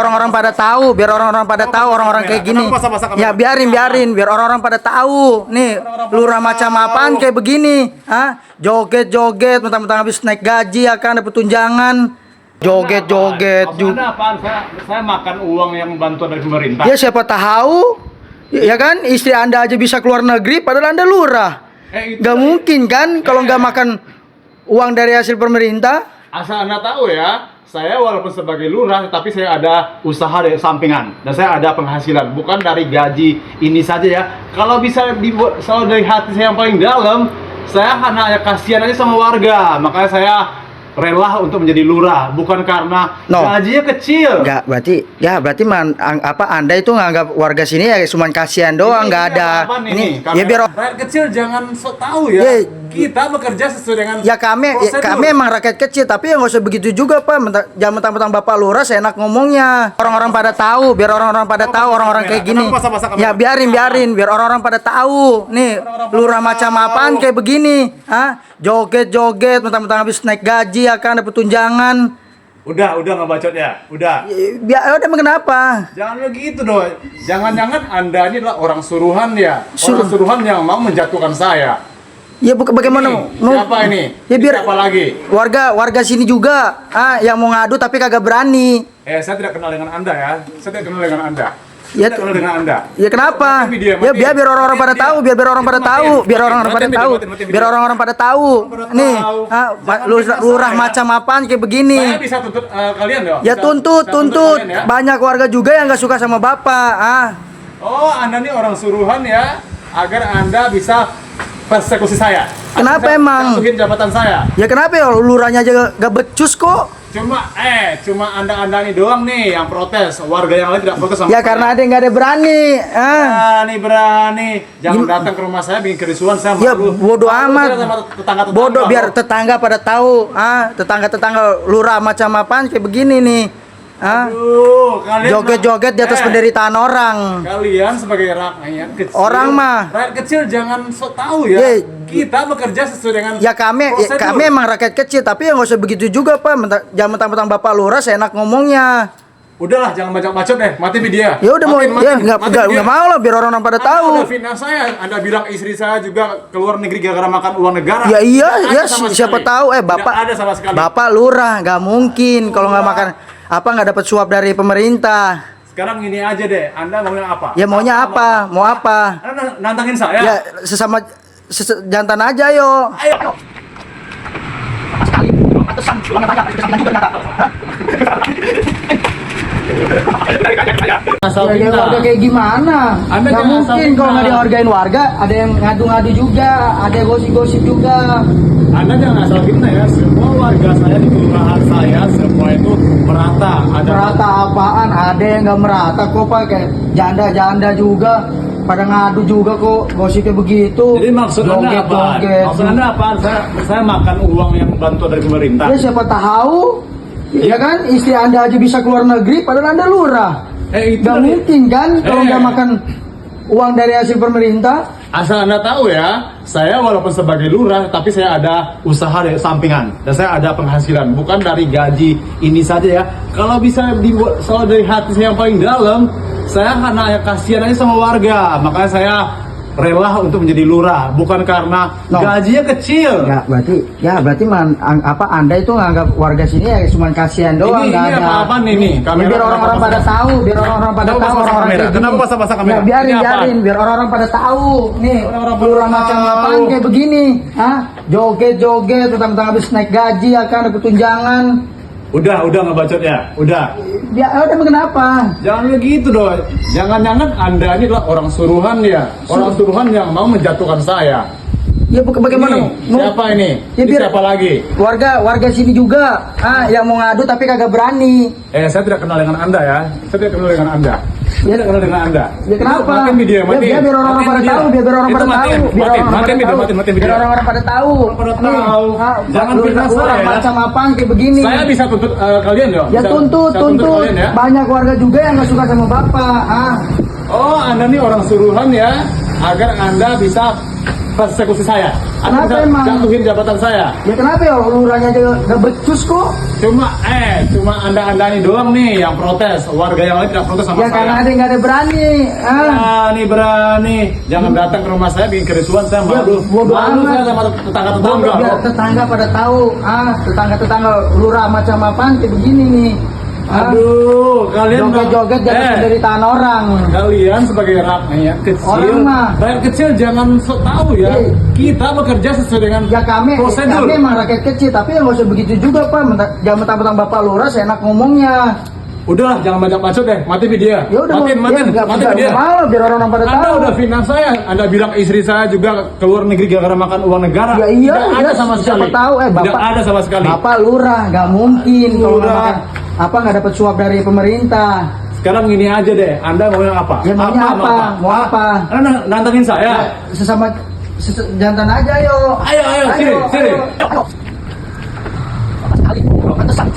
Orang-orang pada tahu, biar orang-orang pada tahu orang-orang kayak gini. Ya biarin, biar orang-orang pada tahu. Nih, lurah macam apaan kayak begini? Hah? Joget-joget, mentang-mentang habis naik gaji akan dapat tunjangan. Joget-joget juga. Apaan? Saya makan uang yang bantuan dari pemerintah. Ya siapa tahu. Ya kan, istri Anda aja bisa keluar negeri padahal Anda lurah. Gak mungkin kan kalau nggak makan uang dari hasil pemerintah. Asal Anda tahu ya, saya walaupun sebagai lurah, tapi saya ada usaha dari sampingan dan saya ada penghasilan, bukan dari gaji ini saja ya. Kalau bisa dibuat selalu dari hati saya yang paling dalam, saya hanya kasihan aja sama warga, makanya saya rela untuk menjadi lurah, bukan karena gajinya kecil. Enggak, berarti Anda itu nganggap warga sini ya cuma kasihan doang, nggak ada. Ini ya biar rakyat kecil jangan sok tahu ya. Kita bekerja sesuai dengan kami emang rakyat kecil, tapi ya nggak usah begitu juga Pak. Jangan mentang-mentang Bapak lurah seenak ngomongnya. Orang-orang pada tahu, biar orang-orang pada tahu orang-orang kayak gini. Ya biarin, biar orang-orang pada tahu. Nih, lurah macam apaan kayak begini? Hah? Joget-joget, mentang-mentang habis naik gaji akan dapat tunjangan. Udah nggak bacot ya? Udah. Ya udah, kenapa? Jangan begitu dong. Jangan-jangan Anda ini adalah orang suruhan ya? Orang suruhan yang mau menjatuhkan saya. Ya bagaimana? Siapa ini? Ya biar siapa lagi? Warga sini juga yang mau ngadu tapi kagak berani. Saya tidak kenal dengan Anda ya. Saya tidak kenal dengan Anda. Ya, tidak kenal dengan Anda. Ya kenapa? Ya biar orang-orang pada tahu, biar orang-orang pada tahu, biar orang-orang pada tahu, biar orang-orang pada tahu. Nih, lurah macam apaan kayak begini? Saya bisa tuntut kalian dong. Ya tuntut. Ya. Banyak warga juga yang nggak suka sama Bapak. Oh, Anda nih orang suruhan ya, agar Anda bisa persekusi saya. Kenapa emang? Jatuhin jabatan saya. Ya kenapa ya lurahnya aja gak becus kok? Cuma Anda nih doang nih yang protes. Warga yang lain tidak protes sama ya saya. karena ada yang gak ada berani. Berani. Jangan datang ke rumah saya bikin kerisuan, saya malu. Ya bodoh amat. Tetangga-tetangga bodoh biar tetangga pada tahu. Tetangga lurah macam apaan kayak begini nih. Aduh, kalian joget-joget di atas penderitaan orang. Kalian sebagai rakyat kecil. Orang mah. Rakyat kecil jangan sok tahu ya. Kita bekerja sesuai dengan kami emang rakyat kecil, tapi ya nggak usah begitu juga Pak. Jangan mentang-mentang Bapak lurah seenak ngomongnya. Udahlah, jangan bacot-bacot deh. Mati dia. Ya udah nggak mau lah biar orang pada tahu. Anda fitnah saya. Anda bilang istri saya juga keluar negeri gara-gara makan uang negara. Ya siapa tahu Bapak. Ada sama sekali. Bapak lurah nggak mungkin kalau nggak makan nggak dapat suap dari pemerintah. Sekarang ini aja deh, Anda maunya apa? Ya maunya apa? Mau apa? Anda nantangin saya? Ya sesama jantan aja yo. Ayo. Ya warga kayak gimana? Nggak mungkin kalau nggak dihargain warga. Ada yang ngadu-ngadu juga, ada yang gosip-gosip juga. Anda jangan asal fitnah ya. Semua warga saya di kelurahan saya semua itu merata. Merata apaan? Ada yang nggak merata kok Pak. Kayak janda-janda juga pada ngadu juga kok, gosipnya begitu. Jadi maksud Anda apa? Maksud Anda apa? Saya makan uang yang bantuan dari pemerintah. Ya siapa tahu. Ya kan, istri Anda aja bisa keluar negeri padahal Anda lurah. Gak mungkin kan kalau nggak makan uang dari hasil pemerintah. Asal Anda tahu ya, saya walaupun sebagai lurah, tapi saya ada usaha dari sampingan dan saya ada penghasilan, bukan dari gaji ini saja ya. Kalau bisa dibuat selalu dari hati saya yang paling dalam, saya hanya kasihan aja sama warga, makanya saya rela untuk menjadi lurah, bukan karena gajinya kecil. Berarti Anda itu nganggap warga sini ya cuma kasihan doang, nggak ada. Apa nih? Biar orang-orang pada tahu, Kenapa pasang kamera? Ya biarin, biar orang-orang pada tahu. Nih, lurah macam apaan kayak begini? Joget-joget, mentang-mentang habis naik gaji akan dapat tunjangan. Udah nggak bacot ya? Udah. Ya udah, kenapa? Jangan begitu dong. Jangan-jangan Anda ini adalah orang suruhan ya? Orang suruhan yang mau menjatuhkan saya. Ya bagaimana? Siapa ini? Ya biar siapa lagi? Warga sini juga yang mau ngadu tapi kagak berani. Saya tidak kenal dengan Anda ya. Saya tidak kenal dengan Anda. Ya kenapa? Matiin video, matiin. Ya biar orang-orang pada tahu, biar orang-orang pada tahu. Matiin video. Biar orang-orang pada tahu. Jangan fitnah saya. Macam apaan kayak begini? Saya bisa tuntut kalian dong. Ya tuntut. Ya? Banyak warga juga yang nggak suka sama Bapak. Oh, Anda nih orang suruhan ya, agar Anda bisa persekusi saya. Kenapa Anda bisa emang? jatuhin jabatan saya. Ya kenapa ya lurahnya aja gak becus kok? Cuma anda ini doang nih yang protes. Warga yang lain tidak protes sama Ya saya. karena ada yang gak ada berani. Berani. Jangan datang ke rumah saya bikin kerusuhan, saya Ya, malu. bodo Malu amat. saya sama tetangga-tetangga. Biar tetangga pada tahu. Tetangga-tetangga lurah macam apaan kayak begini nih. Aduh, kalian Joget-joget jatuh Eh, dari tanah orang. kalian sebagai rakyat kecil, Orang mah. rakyat kecil jangan sok tahu ya. Eh. Kita bekerja sesuai dengan Ya kami prosedur. emang rakyat kecil, tapi ya nggak usah begitu juga Pak. Jangan mentang-mentang Bapak Lurah enak ngomongnya. Udahlah, jangan banyak bacot deh. Mati video. Ya udah, mati video. Malah biar orang pada Anda tahu. udah fitnah saya. Anda bilang istri saya juga keluar negeri gara-gara makan uang negara. Ya iya, Tidak ada iya, sama siapa sekali. tahu Tidak ada sama sekali. Bapak Lurah nggak mungkin kalau nggak Lurah. makan nggak dapat suap dari pemerintah. Sekarang gini aja deh. Anda mau yang apa? Ya maunya apa? Mau apa? Anda nantangin saya. Sesama jantan aja yo. Ayo, sini, sini. Ayo. Pantesan,